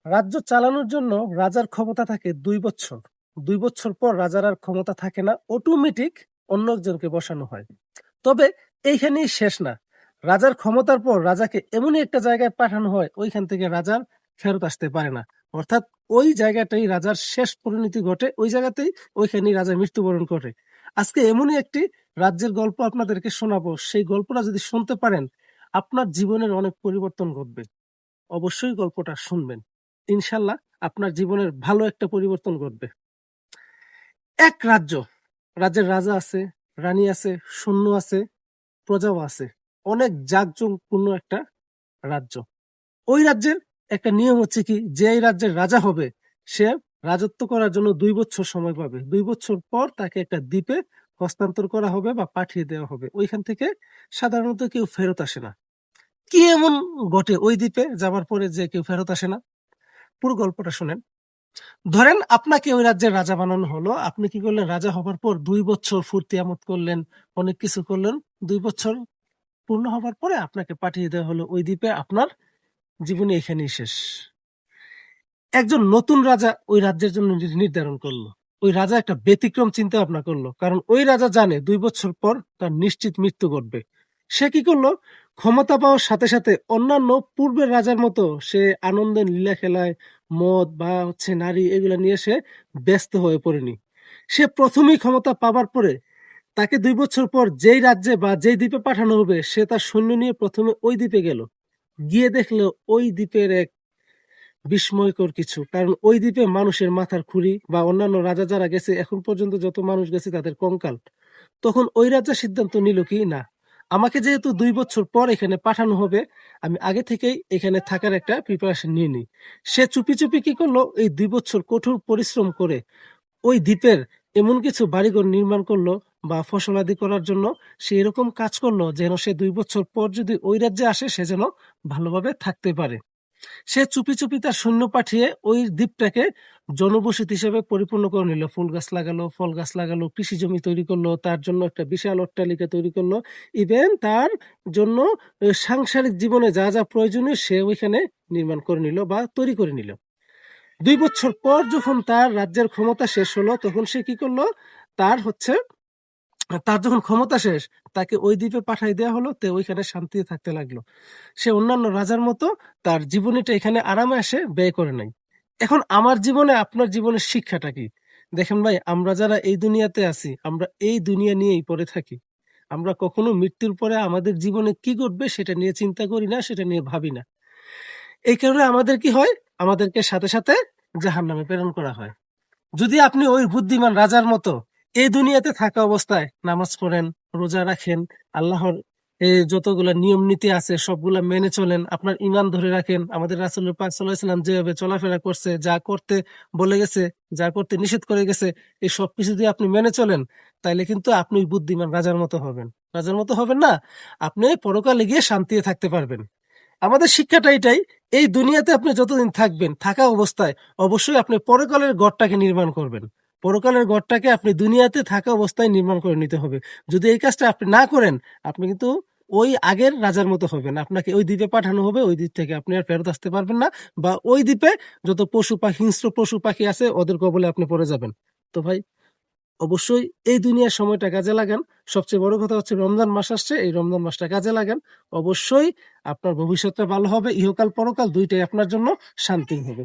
রাজ্য চালানোর জন্য রাজার ক্ষমতা থাকে ২ বছর। ২ বছর পর রাজার আর ক্ষমতা থাকে না, অটোমেটিক অন্য একজনকে বসানো হয়। তবে এইখানেই শেষ না। রাজার ক্ষমতার পর রাজাকে এমনই একটা জায়গায় পাঠানো হয়, ওইখান থেকে রাজার ফেরত আসতে পারে না। অর্থাৎ ওই জায়গাটাই রাজার শেষ পরিণতি ঘটে, ওই জায়গাতেই ওইখানেই রাজা মৃত্যুবরণ করে। আজকে এমনই একটি রাজ্যের গল্প আপনাদেরকে শোনাবো। সেই গল্পটা যদি শুনতে পারেন, আপনার জীবনের অনেক পরিবর্তন ঘটবে। অবশ্যই গল্পটা শুনবেন। ইনশাআল্লাহ আপনার জীবনের ভালো একটা পরিবর্তন ঘটবে। এক রাজ্য, রাজ্যের রাজা আছে, রানী আছে, সৈন্য আছে, প্রজাও আছে। অনেক জাঁকজমকপূর্ণ একটা রাজ্য। ওই রাজ্যের একটা নিয়ম হচ্ছে কি, যে এই রাজ্যের রাজা হবে সে রাজত্ব করার জন্য ২ বছর সময় পাবে। ২ বছর পর তাকে একটা দ্বীপে হস্তান্তর করা হবে বা পাঠিয়ে দেওয়া হবে। ওইখান থেকে সাধারণত কেউ ফেরত আসে না। কি এমন ঘটে ওই দ্বীপে যাবার পরে যে কেউ ফেরত আসে না? পুরো গল্পটা শুনেন। ধরেন আপনাকে ওই রাজ্যের রাজা বানানো হলো। আপনি কি করলেন? রাজা হবার পর ২ বছর ফুর্তি আমোদ করলেন, অনেক কিছু করলেন। ২ বছর পূর্ণ হবার পরে আপনাকে পাঠিয়ে দেওয়া হলো ওই দ্বীপে। আপনার জীবনী এখানেই শেষ। একজন নতুন রাজা ওই রাজ্যের জন্য নির্ধারণ করলো। ওই রাজা একটা ব্যতিক্রম চিন্তা ভাবনা করলো, কারণ ওই রাজা জানে ২ বছর পর তার নিশ্চিত মৃত্যু ঘটবে। সে কি করলো? ক্ষমতা পাওয়ার সাথে সাথে অন্যান্য পূর্বের রাজার মতো সে আনন্দের লীলা খেলায়, মদ বা নারী এগুলা নিয়ে সে ব্যস্ত হয়ে পড়েনি। সে প্রথমেই ক্ষমতা পাবার পরে তাকে ২ বছর পর যেই রাজ্যে বা যেই দ্বীপে পাঠানো হবে, সে তার সৈন্য নিয়ে প্রথমে ওই দ্বীপে গেল। গিয়ে দেখলো ওই দ্বীপের এক বিস্ময়কর কিছু। কারণ ওই দ্বীপে মানুষের মাথার খুলি বা অন্যান্য রাজা যারা গেছে, এখন পর্যন্ত যত মানুষ গেছে তাদের কঙ্কাল। তখন ওই রাজা সিদ্ধান্ত নিল কি, না, আমাকে যেহেতু ২ বছর পর এখানে পাঠানো হবে, আমি আগে থেকেই এখানে থাকার একটা প্রিপারেশন নিয়ে নিই। সে চুপি চুপি কি করলো, এই ২ বছর কঠোর পরিশ্রম করে ওই দ্বীপের এমন কিছু বাড়িঘর নির্মাণ করলো বা ফসলাদি করার জন্য সে এরকম কাজ করলো যেন সে ২ বছর পর যদি ওই রাজ্যে আসে সে যেন ভালোভাবে থাকতে পারে। সে চুপি চুপি তার সৈন্য পাঠিয়ে ওই দ্বীপটাকে জনবসতি হিসেবে পরিপূর্ণ করে নিল। ফুল গাছ লাগালো, ফল গাছ লাগালো, কৃষি জমি তৈরি করলো, তার জন্য একটা বিশাল অট্টালিকা তৈরি করলো। ইভেন তার জন্য সাংসারিক জীবনে যা যা প্রয়োজনীয় সে ওইখানে নির্মাণ করে নিল বা তৈরি করে নিল। ২ বছর পর যখন তার রাজ্যের ক্ষমতা শেষ হলো, তখন সে কি করলো, তার হচ্ছে তার যখন ক্ষমতা শেষ, তাকে ওই দ্বীপে পাঠাই দেওয়া হলো। তে ওইখানে শান্তিতে থাকতে লাগলো। সে অন্যান্য রাজার মতো তার জীবনীটা এখানে আরামে আসে ব্যয় করে নাই। এখন আমার জীবনে আপনার জীবনের শিক্ষাটা কি? দেখেন ভাই, আমরা যারা এই দুনিয়াতে আছি, আমরা এই দুনিয়া নিয়েই পড়ে থাকি। আমরা কখনো মৃত্যুর পরে আমাদের জীবনে কি ঘটবে সেটা নিয়ে চিন্তা করি না, সেটা নিয়ে ভাবি না। এই কারণে আমাদের কি হয়? আমাদেরকে সাথে সাথে জাহান্নামে প্রেরণ করা হয়। যদি আপনি ওই বুদ্ধিমান রাজার মতো এই দুনিয়াতে থাকা অবস্থায় নামাজ পড়েন, রোজা রাখেন, আল্লাহর যতগুলা নিয়ম নীতি আছে সবগুলা মেনে চলেন, আপনার ঈমান ধরে রাখেন, আমাদের রাসূল পাক সাল্লাল্লাহু আলাইহি ওয়াসাল্লাম যেভাবে চলাফেরা করছে, যা করতে বলে গেছে, যা করতে নিষেধ করে গেছে, এই সবকিছু যদি আপনি মেনে চলেন, তাইলে কিন্তু আপনি ওই বুদ্ধিমান রাজার মতো হবেন। রাজার মতো হবেন না, আপনি পরকালে গিয়ে শান্তিতে থাকতে পারবেন। আমাদের শিক্ষাটা এটাই, এই দুনিয়াতে আপনি যতদিন থাকবেন, থাকা অবস্থায় অবশ্যই আপনি পরকালের ঘরটাকে নির্মাণ করবেন। পরকালের ঘরটাকে আপনি দুনিয়াতে থাকা অবস্থায় নির্মাণ করে নিতে হবে। যদি এই কাজটা আপনি না করেন, আপনি কিন্তু ওই আগের রাজার মতো হবেন। আপনাকে ওই দ্বীপে পাঠানো হবে, ওই দ্বীপ থেকে আপনি আর ফেরত আসতে পারবেন না, বা ওই দ্বীপে যত পশু পাখি, হিংস্র পশু পাখি আছে ওদের কবলে আপনি পড়ে যাবেন। তো ভাই, অবশ্যই এই দুনিয়ার সময়টা কাজে লাগান। সবচেয়ে বড় কথা হচ্ছে রমজান মাস আসছে, এই রমজান মাসটা কাজে লাগান। অবশ্যই আপনার ভবিষ্যৎটা ভালো হবে, ইহকাল পরকাল ২ টাই আপনার জন্য শান্তি হবে।